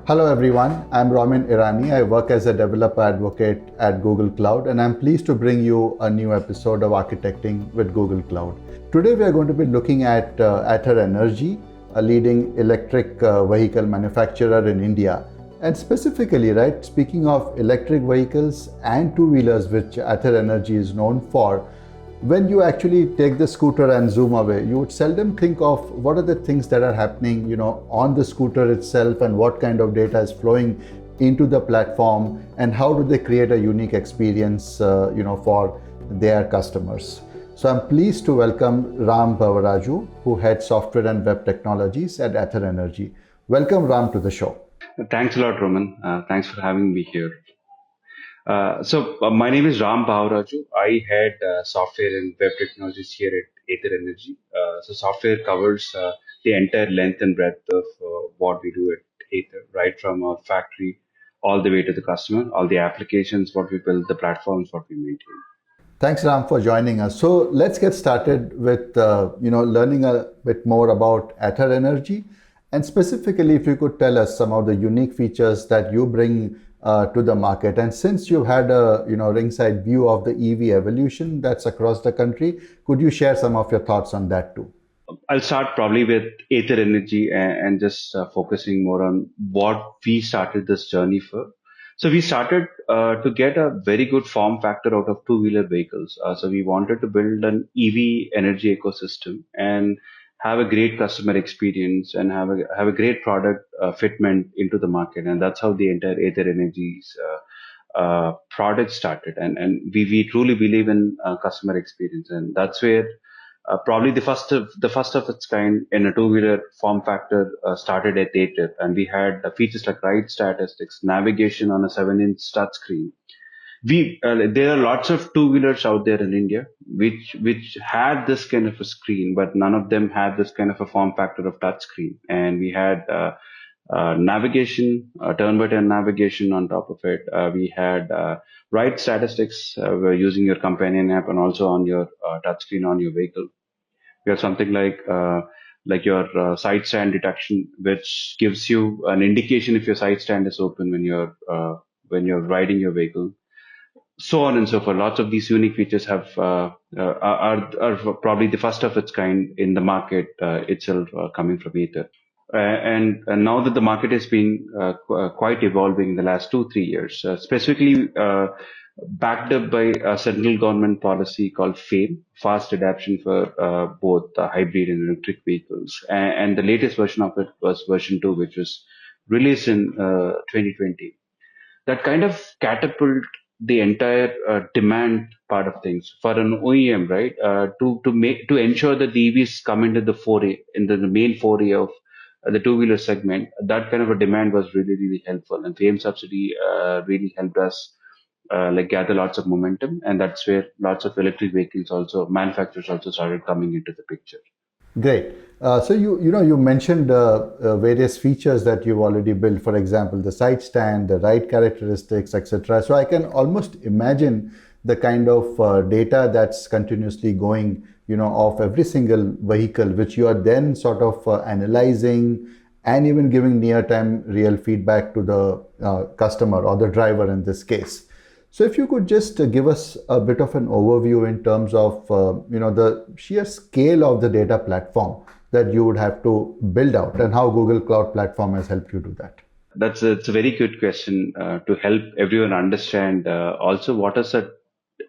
Hello everyone, I'm Romin Irani. I work as a developer advocate at Google Cloud, and I'm pleased to bring you a new episode of Architecting with Google Cloud. Today we are going to be looking at Ather Energy, a leading electric vehicle manufacturer in India. And specifically, right, speaking of electric vehicles and two-wheelers, which Ather Energy is known for, when you actually take the scooter and zoom away, you would seldom think of what are the things that are happening, on the scooter itself, and what kind of data is flowing into the platform, and how do they create a unique experience, for their customers. So I'm pleased to welcome Ram Bhavaraju, who heads software and web technologies at Ather Energy. Welcome, Ram, to the show. Thanks a lot, Roman. Thanks for having me here. My name is Ram Bhavaraju. I head software and web technologies here at Ather Energy. Software covers the entire length and breadth of what we do at Ather, right from our factory all the way to the customer, all the applications, what we build, the platforms, what we maintain. Thanks, Ram, for joining us. So let's get started with learning a bit more about Ather Energy, and specifically, if you could tell us some of the unique features that you bring to the market. And since you've had a ringside view of the EV evolution that's across the country, could you share some of your thoughts on that too? I'll start probably with Ather Energy and just focusing more on what we started this journey for. So we started to get a very good form factor out of two-wheeler vehicles. So we wanted to build an EV energy ecosystem and have a great customer experience and have a great product fitment into the market. And that's how the entire Ather Energy's product started. And we truly believe in customer experience, and that's where probably the first of its kind in a two-wheeler form factor started at Ather, and we had features like ride statistics, navigation on a 7-inch touchscreen. There are lots of two-wheelers out there in India which had this kind of a screen, but none of them had this kind of a form factor of touchscreen. And we had navigation, turn-by-turn navigation on top of it. We had ride statistics. We're using your companion app and also on your touchscreen on your vehicle. We have something like your side stand detection, which gives you an indication if your side stand is open when you're riding your vehicle. So on and so forth. Lots of these unique features are probably the first of its kind in the market itself, coming from Ether. And now that the market has been quite evolving in the last 2 3 years, specifically backed up by a central government policy called FAME, fast adoption for both hybrid and electric vehicles. And the latest version of it was version 2, which was released in 2020. That kind of catapult the entire demand part of things for an OEM, right? To ensure that the EVs come into the foray, the main foray of the two-wheeler segment. That kind of a demand was really really helpful, and FAME subsidy really helped us like gather lots of momentum, and that's where lots of electric vehicles also manufacturers also started coming into the picture. Great. So you mentioned various features that you've already built. For example, the side stand, the ride characteristics, etc. So I can almost imagine the kind of data that's continuously going, off every single vehicle, which you are then sort of analyzing and even giving near-time real feedback to the customer or the driver in this case. So if you could just give us a bit of an overview in terms of the sheer scale of the data platform that you would have to build out, and how Google Cloud Platform has helped you do that. It's a very good question to help everyone understand also what does a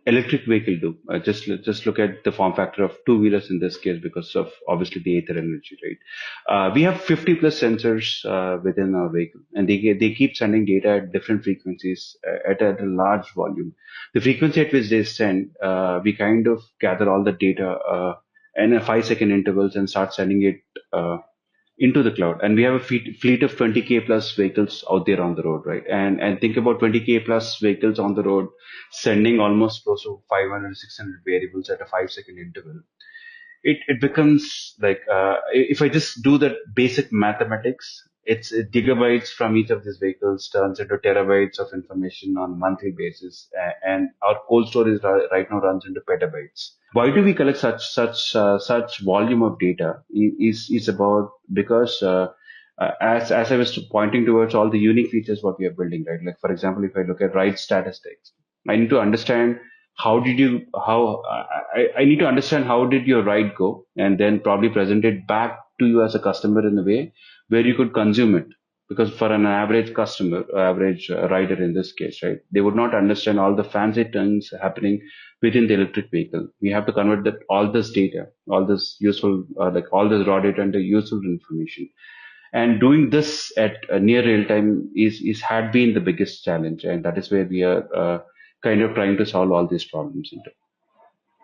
electric vehicle do. Just look at the form factor of two wheelers in this case because of obviously the Ather Energy, right? We have 50 plus sensors within our vehicle, and they keep sending data at different frequencies at a large volume. The frequency at which they send, we kind of gather all the data in a 5 second intervals and start sending it into the cloud. And we have a fleet of 20k plus vehicles out there on the road, right? And think about 20k plus vehicles on the road sending almost close to 500 600 variables at a 5 second interval. It becomes like if I just do the basic mathematics, it's gigabytes from each of these vehicles turns into terabytes of information on a monthly basis, and our cold storage right now runs into petabytes. Why do we collect such volume of data? Is about because as I was pointing towards all the unique features what we are building, right? Like for example, if I look at ride statistics, I need to understand how did you how I need to understand how did your ride go, and then probably present it back to you as a customer in a way where you could consume it. Because for an average customer, average rider in this case, right, they would not understand all the fancy things happening within the electric vehicle. We have to convert that all this data, all this useful, like all this raw data into useful information, and doing this at near real time is had been the biggest challenge, and that is where we are kind of trying to solve all these problems into.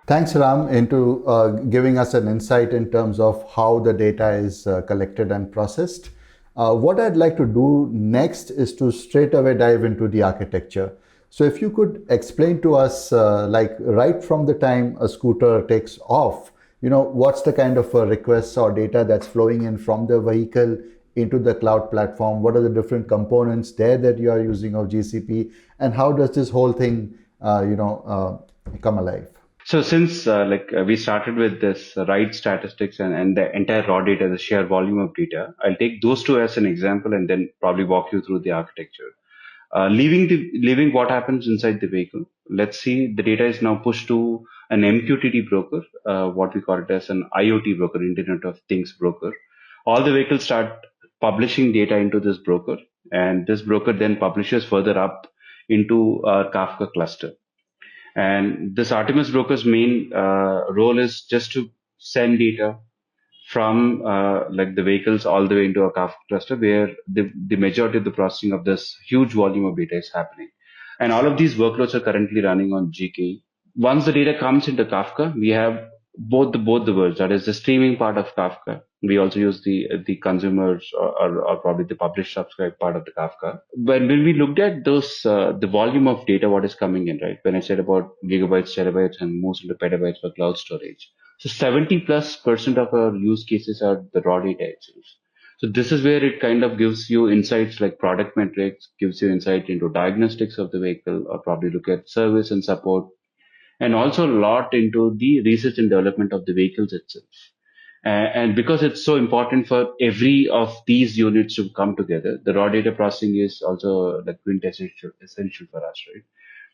Thanks, Ram, into giving us an insight in terms of how the data is collected and processed. What I'd like to do next is to straight away dive into the architecture. So, if you could explain to us, like right from the time a scooter takes off, what's the kind of requests or data that's flowing in from the vehicle into the cloud platform? What are the different components there that you are using of GCP, and how does this whole thing, come alive? So since we started with this ride statistics and the entire raw data, the sheer volume of data, I'll take those two as an example and then probably walk you through the architecture. Leaving what happens inside the vehicle. Let's see, the data is now pushed to an MQTT broker, what we call it as an IoT broker, Internet of Things broker. All the vehicles start publishing data into this broker, and this broker then publishes further up into our Kafka cluster. And this Artemis broker's main role is just to send data from the vehicles all the way into a Kafka cluster where the majority of the processing of this huge volume of data is happening. And all of these workloads are currently running on GKE. Once the data comes into Kafka, we have both the worlds. That is the streaming part of Kafka. We also use the consumers or probably the publish subscribe part of the Kafka. But when we looked at those the volume of data what is coming in, right? When I said about gigabytes, terabytes, and most into petabytes for cloud storage. So 70+% of our use cases are the raw data itself. So this is where it kind of gives you insights like product metrics, gives you insight into diagnostics of the vehicle, or probably look at service and support, and also a lot into the research and development of the vehicles itself. And because it's so important for every of these units to come together, the raw data processing is also like quintessential essential for us, right?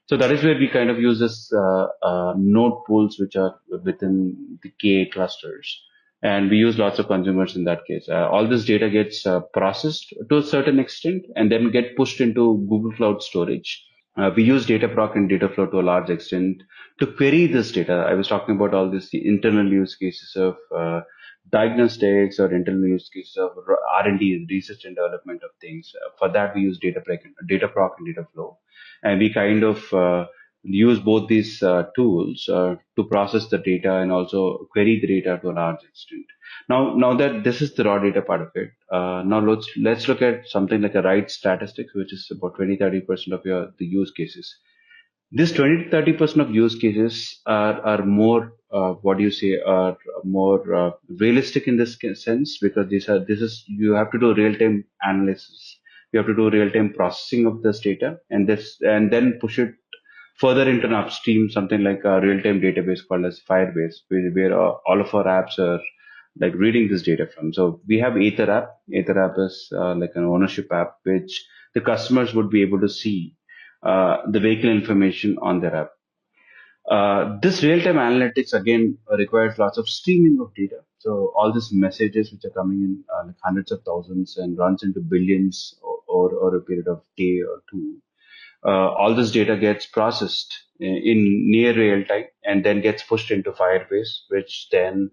So that is where we kind of use this node pools which are within the KA clusters. And we use lots of consumers in that case. All this data gets processed to a certain extent and then get pushed into Google Cloud storage. We use Dataproc and Dataflow to a large extent to query this data. I was talking about all this the internal use cases of diagnostics or internal use cases of R&D, research and development of things. For that, we use Dataproc and Dataflow, and we kind of use both these tools to process the data and also query the data to a large extent. Now that this is the raw data part of it, now let's look at something like a ride statistics, which is about 20-30% of the use cases. This 20 to 30% of use cases are more what do you say are more realistic in this sense, because this is you have to do real time analysis, you have to do real time processing of this data, and then push it further into an upstream, something like a real time database called as Firebase, where all of our apps are like reading this data from. So we have Ather app. Ather app is like an ownership app which the customers would be able to see the vehicle information on their app. This real-time analytics again requires lots of streaming of data. So all these messages which are coming in like hundreds of thousands and runs into billions or a period of day or two. All this data gets processed in near real time and then gets pushed into Firebase, which then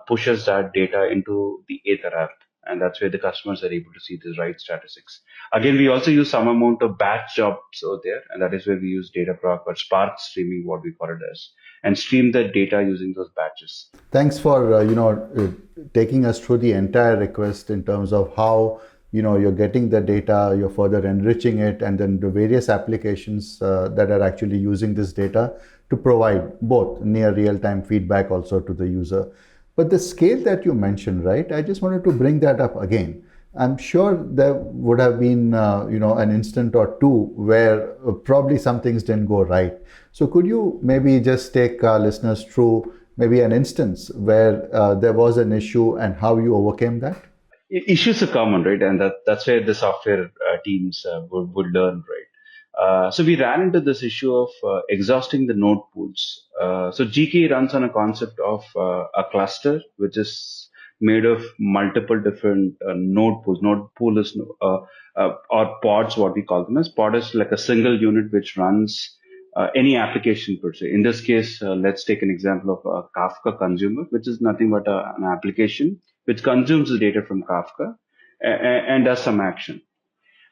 pushes that data into the Ather app. And that's where the customers are able to see the right statistics. Again, we also use some amount of batch jobs over there, and that is where we use Dataproc or Spark streaming, what we call it as, and stream the data using those batches. Thanks for taking us through the entire request in terms of how you're getting the data, you're further enriching it, and then the various applications that are actually using this data to provide both near real-time feedback also to the user. But the scale that you mentioned, right? I just wanted to bring that up again. I'm sure there would have been, an instant or two where probably some things didn't go right. So could you maybe just take our listeners through maybe an instance where there was an issue and how you overcame that? Issues are common, right? And that's where the software teams would learn, right? So we ran into this issue of exhausting the node pools. So GK runs on a concept of a cluster, which is made of multiple different node pools. Node pool is or pods, what we call them as. Pod is like a single unit which runs any application per se. In this case, let's take an example of a Kafka consumer, which is nothing but an application which consumes the data from Kafka and does some action.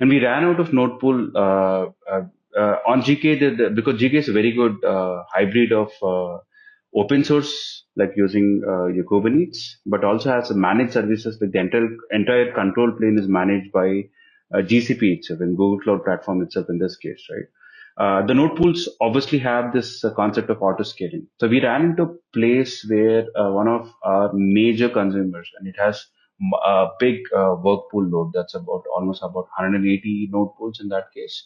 And we ran out of node pool on GK because GK is a very good hybrid of open source, like using your Kubernetes, but also has a managed services. Like the entire control plane is managed by GCP itself and Google Cloud Platform itself in this case, right? The node pools obviously have this concept of auto scaling. So we ran into a place where one of our major consumers, and it has a big work pool load, that's almost about 180 node pools in that case,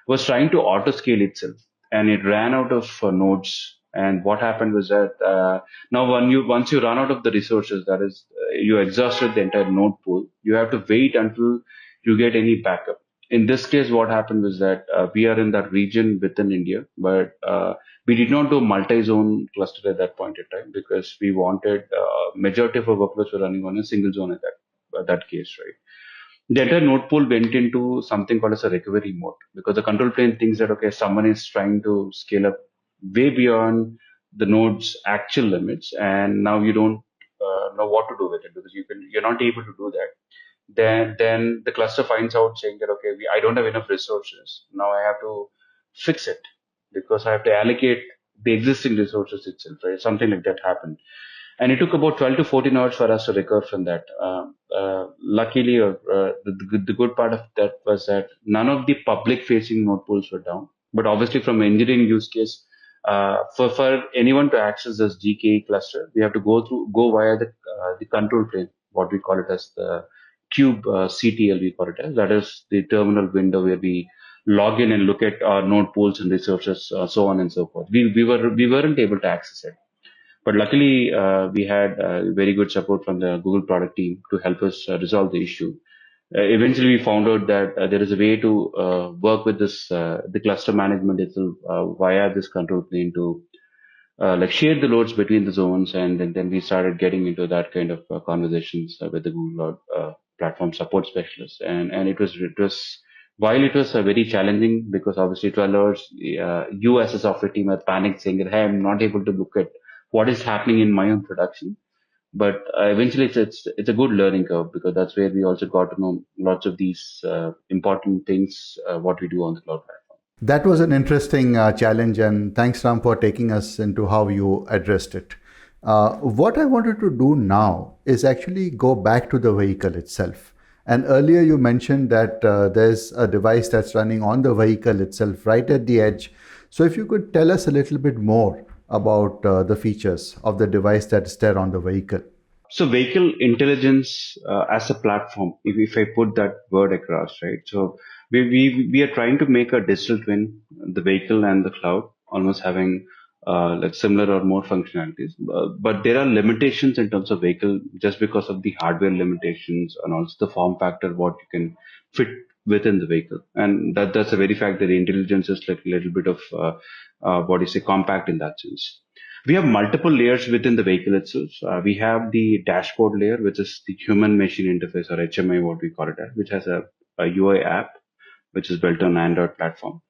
was trying to auto scale itself, and it ran out of nodes. And what happened was that now once you run out of the resources, that is, you exhausted the entire node pool, you have to wait until you get any backup. In this case, what happened was that we are in that region within India, but we did not do multi-zone cluster at that point in time because we wanted majority of our workloads were running on a single zone at that case, right? The entire node pool went into something called as a recovery mode because the control plane thinks that okay, someone is trying to scale up way beyond the node's actual limits, and now you don't know what to do with it because you're not able to do that. Then the cluster finds out saying that okay, I don't have enough resources, now I have to fix it because I have to allocate the existing resources itself, right? Something like that happened, and it took about 12 to 14 hours for us to recover from that. Luckily, the good part of that was that none of the public facing node pools were down, but obviously from an engineering use case, for anyone to access this GKE cluster, we have to go via the control plane, what we call it as the cube CTL, we call it as. That is the terminal window where we log in and look at our node pools and resources, so on and so forth. We weren't able to access it, but luckily, we had very good support from the Google product team to help us resolve the issue. Eventually, we found out that there is a way to work with the cluster management itself via this control plane to like share the loads between the zones, and then we started getting into that kind of conversations with the Google Cloud platform support specialists, and it was while it was very challenging because obviously 12 hours, you as a software team are panicked saying that hey, I'm not able to look at what is happening in my own production. But eventually, it's a good learning curve because that's where we also got to know lots of these important things what we do on the cloud platform. That was an interesting challenge, and thanks, Ram, for taking us into how you addressed it. What I wanted to do now is actually go back to the vehicle itself. And earlier you mentioned that there's a device that's running on the vehicle itself, right at the edge. So if you could tell us a little bit more about the features of the device that's there on the vehicle. So vehicle intelligence as a platform, if I put that word across, right? So we are trying to make a digital twin, the vehicle and the cloud, almost having like similar or more functionalities. But there are limitations in terms of vehicle just because of the hardware limitations and also the form factor, what you can fit within the vehicle. And that's a very fact that the intelligence is like a little bit of what do you say, compact in that sense. We have multiple layers within the vehicle itself. We have the dashboard layer, which is the human machine interface or HMI, what we call it, which has a UI app, which is built on Android platform.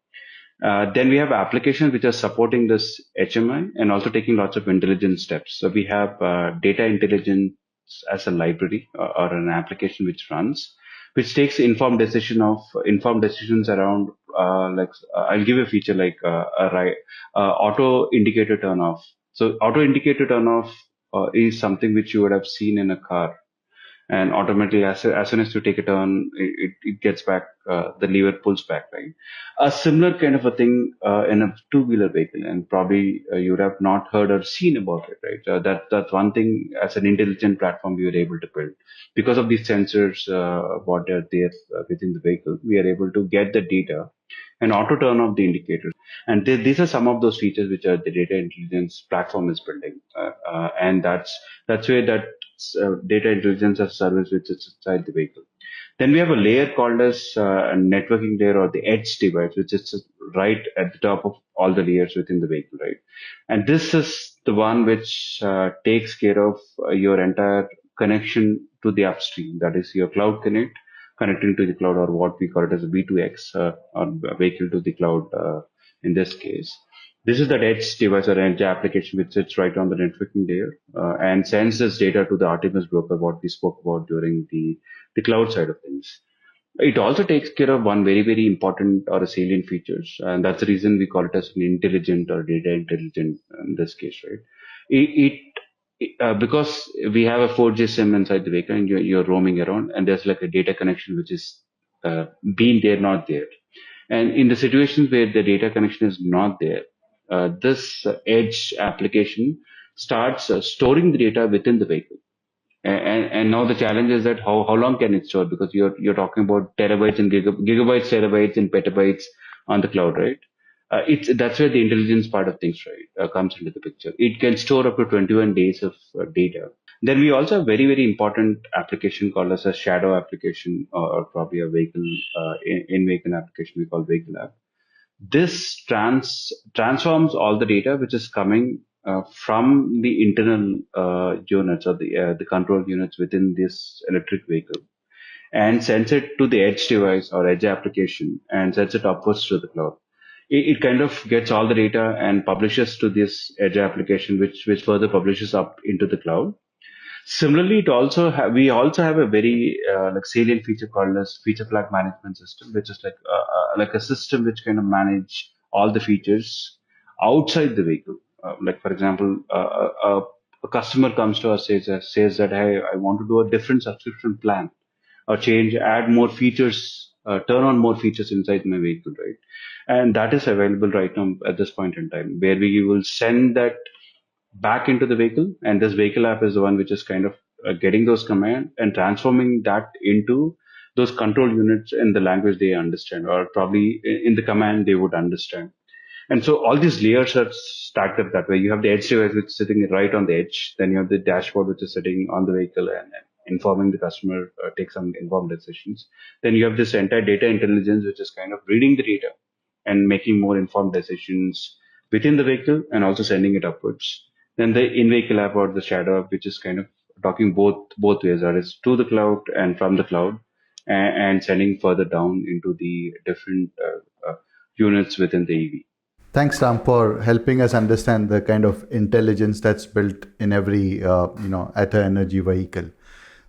Then we have applications which are supporting this HMI and also taking lots of intelligence steps. So we have data intelligence as a library or an application which runs, which takes informed decisions around I'll give a feature like auto indicator turn off. So auto indicator turn off is something which you would have seen in a car, and automatically as soon as you take a turn, it gets back, the lever pulls back, right? A similar kind of a thing in a two-wheeler vehicle, and probably you would have not heard or seen about it, right? That's one thing as an intelligent platform we were able to build because of these sensors what are there within the vehicle. We are able to get the data and auto turn off the indicators. And these are some of those features which are the data intelligence platform is building, and that's where that data intelligence as service which is inside the vehicle. Then we have a layer called as a networking layer or the edge device, which is right at the top of all the layers within the vehicle, right? And this is the one which takes care of your entire connection to the upstream. That is your cloud connect, connecting to the cloud, or what we call it as a V2X, or vehicle to the cloud in this case. This is that edge device or edge application which sits right on the networking layer and sends this data to the RTMS broker, what we spoke about during the cloud side of things. It also takes care of one very, very important or a salient features, and that's the reason we call it as an intelligent or data intelligent in this case, right? Because we have a 4G SIM inside the vehicle and you're roaming around, and there's like a data connection which is being there, not there. And in the situations where the data connection is not there, this edge application starts storing the data within the vehicle. And now the challenge is that how long can it store? Because you're talking about terabytes and gigabytes, terabytes and petabytes on the cloud, right? It's That's where the intelligence part of things, right, comes into the picture. It can store up to 21 days of data. Then we also have very, very important application called as a shadow application, or probably a vehicle in vehicle application we call vehicle app. This transforms all the data which is coming from the internal units or the control units within this electric vehicle, and sends it to the edge device or edge application and sends it upwards to the cloud. It kind of gets all the data and publishes to this edge application, which further publishes up into the cloud. Similarly, we also have a very like salient feature called as feature flag management system, which is like a system which kind of manage all the features outside the vehicle. Like for example, a customer comes to us says that, hey, I want to do a different subscription plan or change, add more features, turn on more features inside my vehicle, right? And that is available right now at this point in time, where we will send that back into the vehicle, and this vehicle app is the one which is kind of getting those commands and transforming that into those control units in the language they understand, or probably in the command they would understand. And so all these layers are stacked up that way. You have the edge device which is sitting right on the edge. Then you have the dashboard which is sitting on the vehicle and informing the customer, take some informed decisions. Then you have this entire data intelligence which is kind of reading the data and making more informed decisions within the vehicle and also sending it upwards. Then the in-vehicle app or the shadow app, which is kind of talking both ways, that is to the cloud and from the cloud, and sending further down into the different units within the EV. Thanks, Ram, for helping us understand the kind of intelligence that's built in every, Ather Energy vehicle.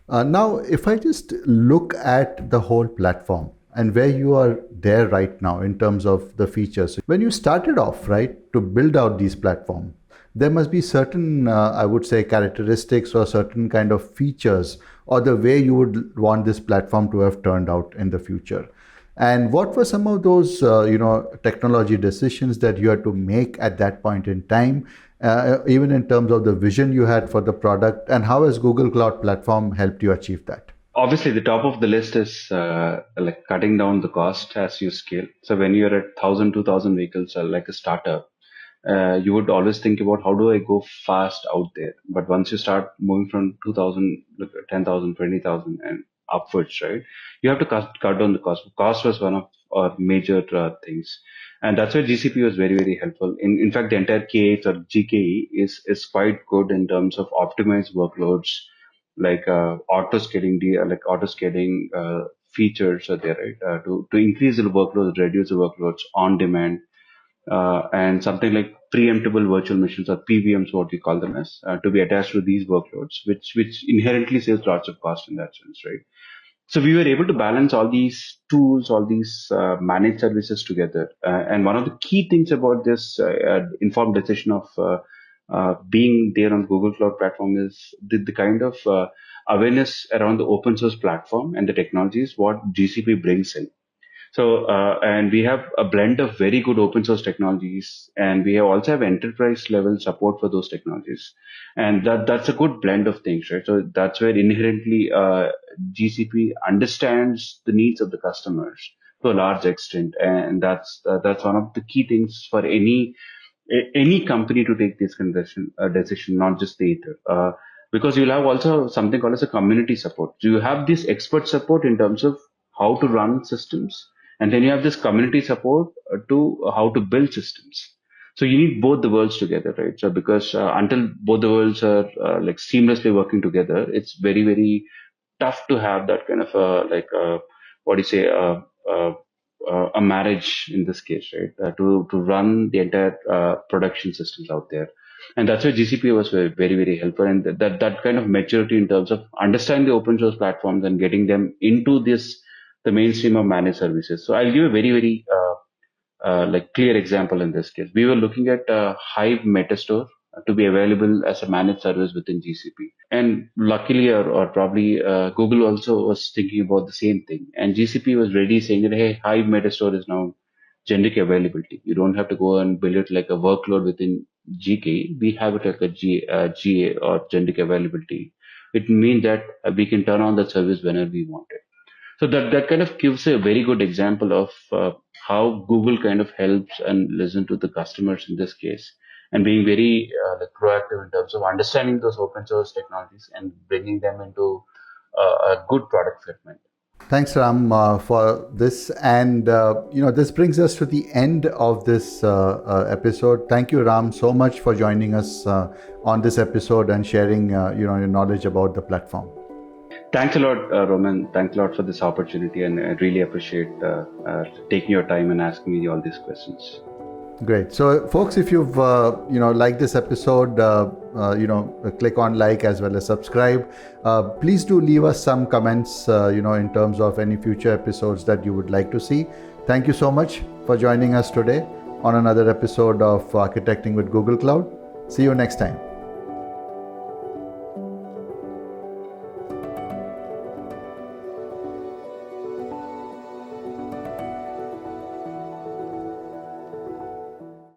Now, if I just look at the whole platform and where you are there right now in terms of the features, when you started off, right, to build out these platforms, there must be certain, I would say, characteristics or certain kind of features or the way you would want this platform to have turned out in the future. And what were some of those, technology decisions that you had to make at that point in time, even in terms of the vision you had for the product, and how has Google Cloud Platform helped you achieve that? Obviously, the top of the list is like cutting down the cost as you scale. So when you're at 1,000, 2,000 vehicles, like a startup, you would always think about how do I go fast out there. But once you start moving from 2,000, 10,000, 20,000 and upwards, right, you have to cut down the cost. Cost was one of our major things. And that's where GCP was very, very helpful. In fact, the entire K8 or GKE is quite good in terms of optimized workloads, like auto scaling features are there, right? To increase the workloads, reduce the workloads on demand, and something like preemptible virtual machines or PVMs, what we call them as, to be attached to these workloads, which inherently saves lots of cost in that sense, right? So we were able to balance all these tools, all these managed services together. And one of the key things about this informed decision of being there on Google Cloud Platform is the kind of awareness around the open source platform and the technologies what GCP brings in. So, and we have a blend of very good open source technologies, and we also have enterprise level support for those technologies, and that's a good blend of things, right? So that's where inherently GCP understands the needs of the customers to a large extent, and that's one of the key things for any company to take this kind of decision, not just the Ether. because you'll have also something called as a community support. So you have this expert support in terms of how to run systems, and then you have this community support to how to build systems. So you need both the worlds together, right? So because until both the worlds are like seamlessly working together, it's very, very tough to have that kind of what do you say a marriage in this case, right? To run the entire production systems out there, and that's why GCP was very, very, very helpful, and that kind of maturity in terms of understanding the open source platforms and getting them into this the mainstream of managed services. So I'll give a very, very like clear example in this case. We were looking at Hive Metastore to be available as a managed service within GCP. And luckily, or probably, Google also was thinking about the same thing. And GCP was ready saying that, hey, Hive Metastore is now generic availability. You don't have to go and build it like a workload within GK. We have it like a GA or generic availability. It means that we can turn on that service whenever we want it. So that kind of gives a very good example of how Google kind of helps and listen to the customers in this case, and being very like proactive in terms of understanding those open source technologies and bringing them into a good product fitment. Thanks, Ram, for this. And, this brings us to the end of this episode. Thank you, Ram, so much for joining us on this episode and sharing, your knowledge about the platform. Thanks a lot, Roman. Thanks a lot for this opportunity, and I really appreciate taking your time and asking me all these questions. Great. So, folks, if you've liked this episode, click on like as well as subscribe. Please do leave us some comments, in terms of any future episodes that you would like to see. Thank you so much for joining us today on another episode of Architecting with Google Cloud. See you next time.